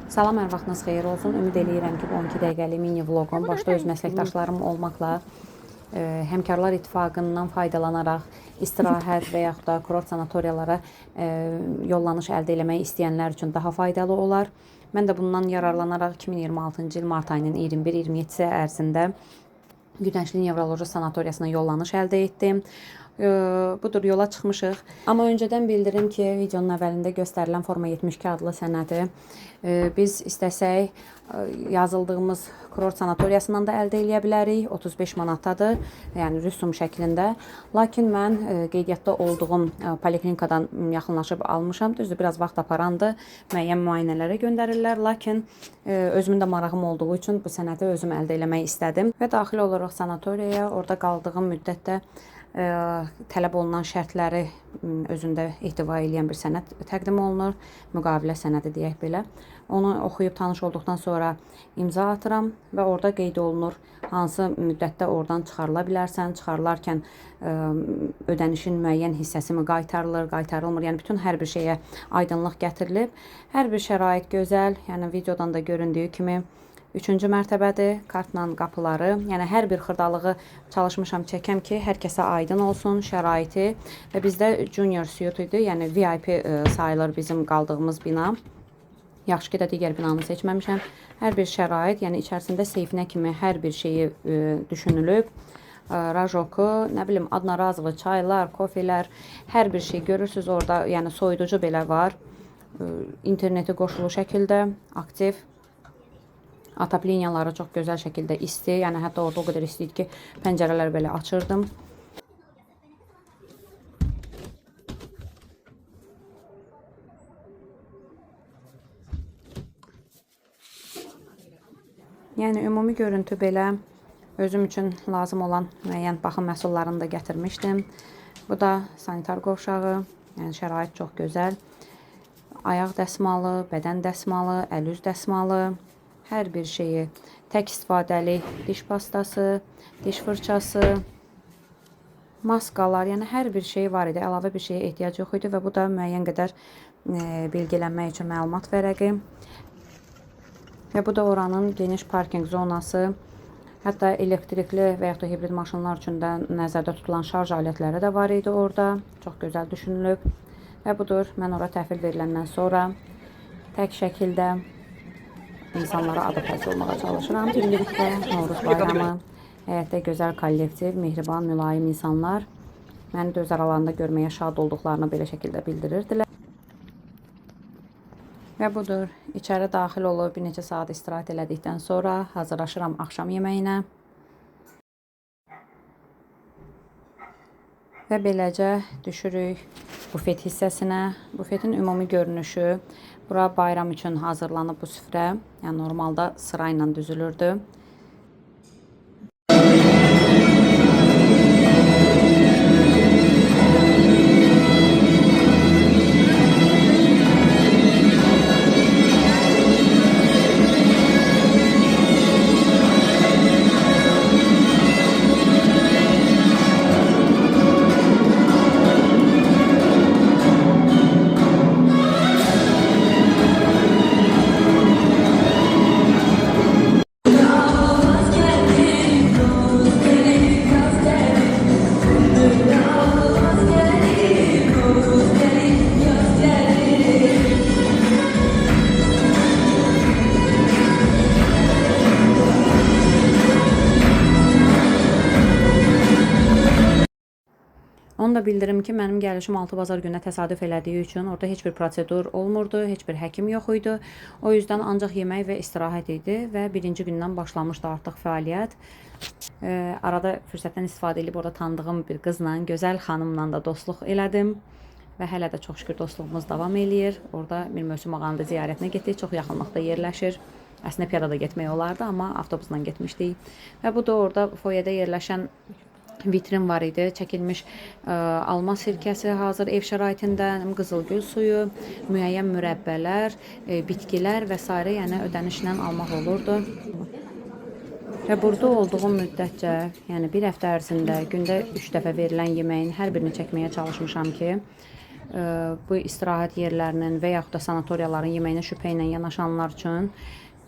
Salam, hər vaxtınız xeyir olsun. Ümid eləyirəm ki, bu 12 dəqiqəlik mini vloqum başda öz məsləkdaşlarım olmaqla Həmkarlar İttifaqından faydalanaraq istirahət və yaxud da kurort sanatoriyalara yollanış əldə etmək istəyənlər üçün daha faydalı olar. Mən də bundan yararlanaraq 2026-cı il mart ayının 21-27-si ərzində Günəşli Nevroloji Sanatoriyasına yollanış əldə etdim. Budur, yola çıxmışıq. Amma öncədən bildirim ki, videonun əvvəlində göstərilən Forma 72 adlı sənədi biz istəsək yazıldığımız kurort sanatoriyasından da əldə edə bilərik. 35 manatadır, yəni rüsum şəklində. Lakin mən qeydiyyatda olduğum poliklinikadan yaxınlaşıb almışam. Düzdür, biraz vaxt aparandı. Müəyyən müayinələrə göndərirlər. Lakin özümün də marağım olduğu üçün bu sənədi özüm əldə etmək istədim. Və daxil olaraq sanatoriyaya, orada qaldığım müddətdə tələb olunan şərtləri özündə ehtiva edən bir sənəd təqdim olunur. Müqavilə sənədi deyək belə. Onu oxuyub tanış olduqdan sonra imza atıram və orada qeyd olunur hansı müddətdə oradan çıxarıla bilərsən, çıxarılarkən ödənişin müəyyən hissəsi mi qaytarılır, qaytarılmır. Yəni bütün hər bir şeyə aydınlıq gətirilib. Hər bir şərait gözəl, yəni videodan da göründüyü kimi 3-cü mərtəbədir, kartla qapıları, yəni hər bir xırdalığı çalışmışam çəkəm ki, hər kəsə aydın olsun şəraiti və bizdə junior suite idi, yəni VIP sayılır bizim qaldığımız bina. Yaxşı ki də digər binanı seçməmişəm. Hər bir şərait, yəni içərisində seyfinə kimi hər bir şeyi düşünülüb. Rajoku, nə bilim, adnarazılı çaylar, kofelər, hər bir şey görürsünüz orada, yəni soyuducu belə var. İnterneti qoşulu şəkildə, aktiv. Atapliniyaları çox gözəl şəkildə isti, yəni hətta orada o qədər isti idi ki, pəncərələr belə açırdım. Yəni ümumi görüntü belə. Özüm üçün lazım olan müəyyən baxım məhsullarını da gətirmişdim. Bu da sanitar qovşağı, yəni şərait çox gözəl. Ayaq dəsmalı, bədən dəsmalı, əl-üz dəsmalı. Hər bir şeyi, tək istifadəli diş pastası, diş fırçası, maskalar, yəni hər bir şey var idi. Əlavə bir şeyə ehtiyac yox idi və bu da müəyyən qədər bilgilənmək üçün məlumat vərəqi. Və bu da oranın geniş parking zonası, hətta elektrikli və yaxud da hibrid maşınlar üçün də nəzərdə tutulan şarj alətləri də var idi orada. Çox gözəl düşünülüb. Və budur, mən ora təhvil veriləndən sonra tək şəkildə insanlara adaptasiya olmağa çalışıram. Birlikdə Novruz bayramı, həyətdə gözəl kollektiv, mehriban, mülayim insanlar məni də öz aralarında görməyə şad olduqlarını belə şəkildə bildirirdilər. Və budur, içəri daxil olub bir neçə saat istirahət elədikdən sonra hazırlaşıram axşam yeməyinə. Və beləcə düşürük bufet hissəsinə. Bufetin ümumi görünüşü, bura bayram üçün hazırlanıb bu süfrə. Yəni normalda sırayla düzülürdü. Onu da bildirim ki, mənim gəlişim 6 bazar günə təsadüf elədiyi üçün orada heç bir prosedur olmurdu, heç bir həkim yox idi. O yüzdən ancaq yemək və istirahət idi və birinci gündən başlamışdı artıq fəaliyyət. Arada fürsətdən istifadə edib orada tanıdığım bir qızla, gözəl xanımla da dostluq elədim və hələ də çox şükür dostluğumuz davam eləyir. Orada bir mövsüm ağanın da ziyarətinə getdik, çox yaxınlıqda yerləşir. Əslində piyada da getmək olardı, amma avtobusla getmişdik. Və bu da orada foyədə yerləşən vitrin var idi, çəkilmiş alma sirkəsi hazır ev şəraitində, qızılgül suyu, müəyyən mürəbbələr, bitkilər və s. yəni ödənişlə almaq olurdu. Və burada olduğum müddətcə, yəni bir həftə ərzində gündə 3 dəfə verilən yeməyin hər birini çəkməyə çalışmışam ki, bu istirahət yerlərinin və yaxud da sanatoriyaların yeməyinə şübhə ilə yanaşanlar üçün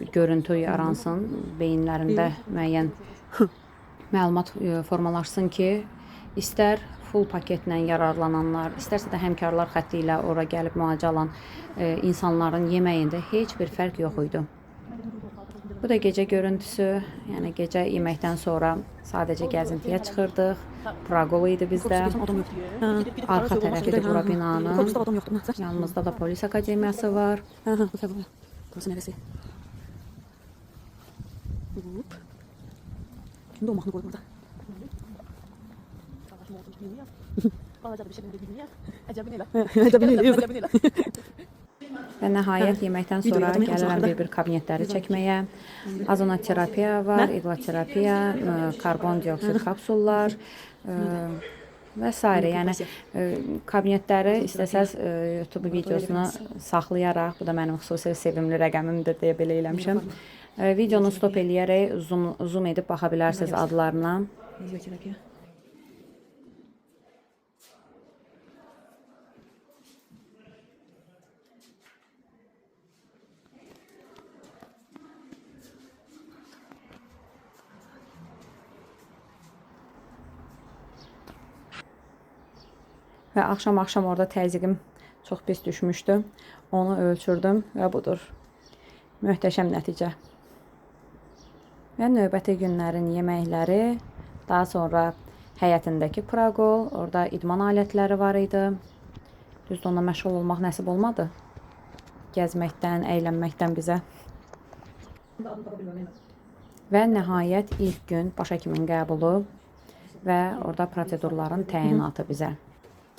bir görüntü yaransın, beyinlərində müəyyən məlumat formalaşsın ki, istər full paketlə yararlananlar, istərsə də həmkarlar xətti ilə ora gəlib müalicə alan insanların yeməyində heç bir fərq yox idi. Bu da gecə görüntüsü, yəni gecə yeməkdən sonra sadəcə gəzintiyə çıxırdıq. Praqol idi bizdə. Arxa tərəfidir bura binanın. Yanımızda da polis akademiyası var. Burası neresi? Kimde o mahnı koydu burada? Və nəhayət yeməkdən sonra gəlirəm bir kabinetləri çəkməyə. Azonoterapiya var, iqloterapiya, karbon dioksid kapsullar və s. Yəni kabinetləri istəsəz YouTube videosunu saxlayaraq, bu da mənim xüsusi sevimli rəqəmimdir deyə belə eləmişəm. Videonu stop eləyərək zoom edib baxa bilərsiniz adlarına. Və axşam orada təzyiqim çox pis düşmüşdü. Onu ölçürdüm və budur. Möhtəşəm nəticə. Və növbəti günlərin yeməkləri, daha sonra həyətindəki praqol, orada idman alətləri var idi. Düzdür, onunla məşğul olmaq nəsib olmadı. Gəzməkdən, əylənməkdən bizə. Və nəhayət ilk gün baş həkimin qəbulu və orada prosedurların təyinatı bizə.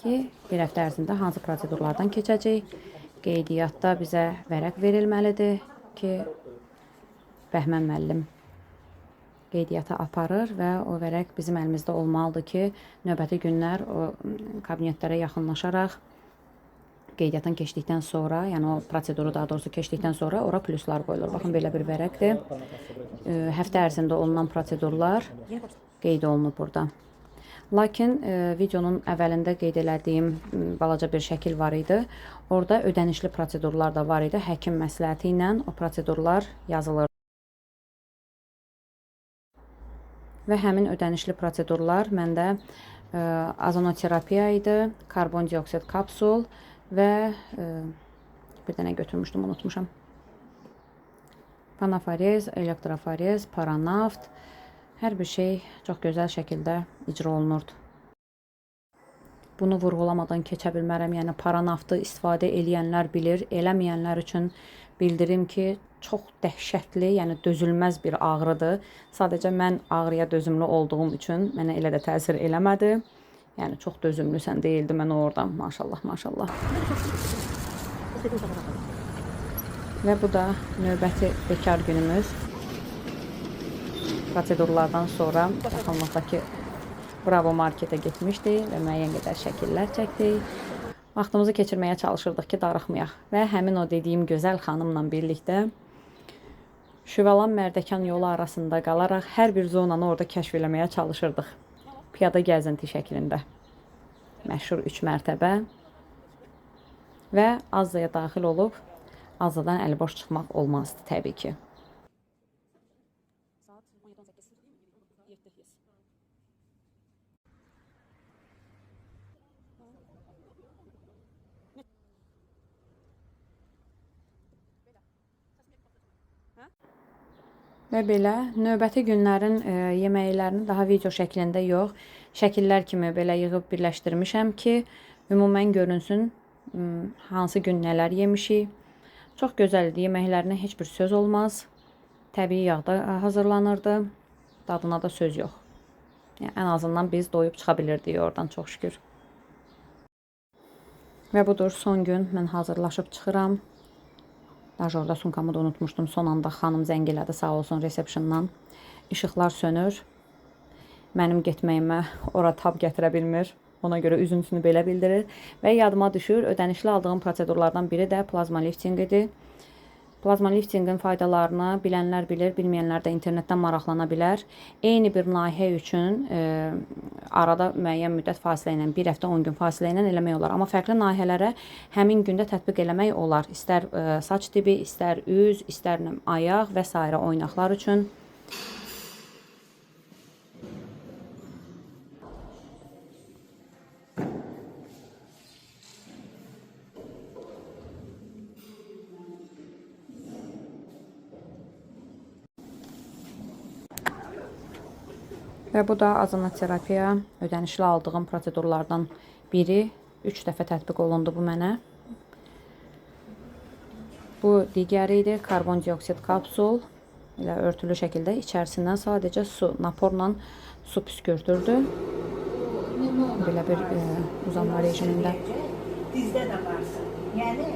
Ki, bir həftə ərzində hansı prosedurlardan keçəcək, qeydiyyatda bizə vərəq verilməlidir ki, Bəhmən müəllim qeydiyyata aparır və o vərəq bizim əlimizdə olmalıdır ki, növbəti günlər o kabinetlərə yaxınlaşaraq qeydiyyatdan keçdikdən sonra, yəni o proseduru daha doğrusu keçdikdən sonra ora pluslar qoyulur. Baxın, belə bir vərəqdir. Həftə ərzində olunan prosedurlar qeyd olunub burada. Lakin videonun əvvəlində qeyd elədiyim balaca bir şəkil var idi. Orada ödənişli prosedurlar da var idi. Həkim məsləhəti ilə o prosedurlar yazılır. Və həmin ödənişli prosedurlar məndə azonoterapiya idi, karbon dioksid kapsul və bir dənə götürmüşdüm, unutmuşam. Panaforez, elektroforez, paranaft. Hər bir şey çox gözəl şəkildə icra olunurdu. Bunu vurğulamadan keçə bilmərəm. Yəni paranaftı istifadə eləyənlər bilir, eləməyənlər üçün bildirim ki, çox dəhşətli, yəni dözülməz bir ağrıdır. Sadəcə mən ağrıya dözümlü olduğum üçün mənə elə də təsir eləmədi. Yəni çox dözümlüsən deyildi mən oradan. Maşallah, maşallah. Və bu da növbəti bekar günümüz. Prosedurlardan sonra yaxınlıqdakı Bravo marketə getmişdik və müəyyən qədər şəkillər çəkdik. Vaxtımızı keçirməyə çalışırdıq ki, darıxmayaq. Və həmin o dediyim gözəl xanımla birlikdə Şüvəlan Mərdəkan yolu arasında qalaraq hər bir zonanı orada kəşf eləməyə çalışırdıq. Piyada gəzinti şəklində. Məşhur 3 mərtəbə və Azzaya daxil olub Azzadan əliboş çıxmaq olmazdı təbii ki. Və belə növbəti günlərin yeməklərini daha video şəklində yox, şəkillər kimi belə yığıb birləşdirmişəm ki, ümumən görünsün hansı gün nələr yemişik. Çox gözəldir, yeməklərinə heç bir söz olmaz. Təbii yağda hazırlanırdı, dadına da söz yox. Yəni, ən azından biz doyub çıxa bilirdik oradan, çox şükür. Və budur, son gün mən hazırlaşıb çıxıram. Daha orada sumkamı da unutmuşdum. Son anda xanım zəng elədi, sağ olsun, resepsiyondan. İşıqlar sönür. Mənim getməyimə ora tab gətirə bilmir. Ona görə üzüntüsünü belə bildirir. Və yadıma düşür, ödənişli aldığım prosedurlardan biri də plazma lifting idi. Plazma liftingin faydalarını bilənlər bilir, bilməyənlər də internetdən maraqlana bilər. Eyni bir layihə üçün arada müəyyən müddət fasilə ilə, 1 həftə 10 gün fasilə ilə eləmək olar. Amma fərqli layihələrə həmin gündə tətbiq eləmək olar. İstər saç dibi, istər üz, istər ayaq və s. oynaqlar üçün. Və bu da azonoterapiya, ödənişli aldığım prosedurlardan biri. 3 dəfə tətbiq olundu bu mənə. Bu digəri idi, karbondioksid kapsul. Elə örtülü şəkildə içərisindən sadəcə su, naporla su püskürtürdü. Belə bir uzanma rejimində. Dizdə də varsın. Yəni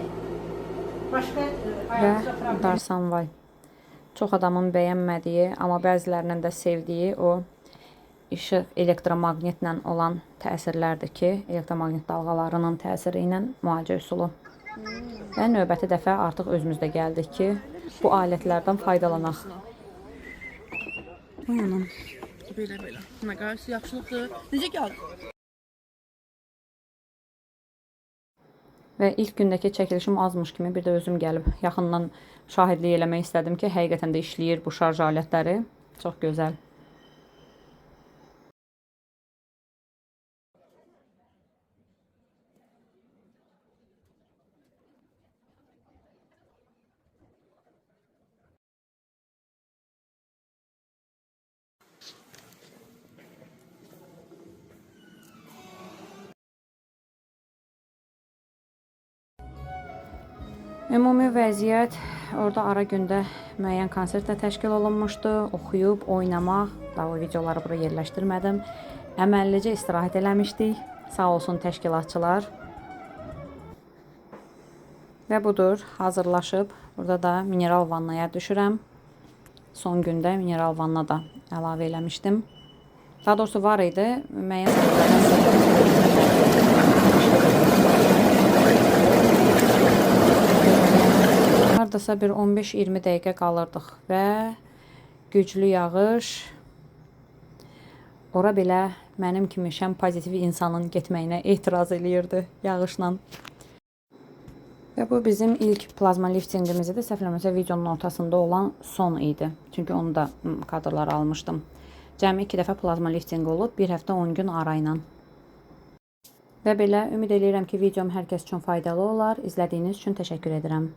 başqa Və Darsanvay. Çox adamın bəyənmədiyi, amma bəzilərinin də sevdiyi o işıq elektromaqnitlə olan təsirlərdir ki, elektromaqnit dalğalarının təsiri ilə müalicə üsulu. Və növbəti dəfə artıq özümüzdə gəldik ki, bu alətlərdən faydalanaq. Anam. Belə. Nə qarşı yaxşılıqdır. Necə gəldi? Və ilk gündəki çəkilişim azmış kimi bir də özüm gəlib yaxından şahidlik eləmək istədim ki, həqiqətən də işləyir bu şarj alətləri. Çox gözəl. Ümumi vəziyyət, orada ara gündə müəyyən konsert də təşkil olunmuşdu. Oxuyub, oynamaq, daha o videoları bura yerləşdirmədim. Əməllicə istirahət eləmişdik. Sağ olsun təşkilatçılar. Və budur, hazırlaşıb. Burada da mineral vannaya düşürəm. Son gündə mineral vanna da əlavə eləmişdim. Daha doğrusu var idi. Müəyyən hardasa bir 15-20 dəqiqə qalırdıq və güclü yağış ora belə mənim kimi şəm pozitiv insanın getməyinə etiraz eləyirdi yağışla. Və bu bizim ilk plazma liftingimiz idi. Səhv eləmirəmsə videonun ortasında olan son idi. Çünki onu da kadrlar almışdım. Cəmi 2 dəfə plazma lifting olub, 1 həftə 10 gün arayla. Və belə ümid edirəm ki, videom hər kəs üçün faydalı olar. İzlədiyiniz üçün təşəkkür edirəm.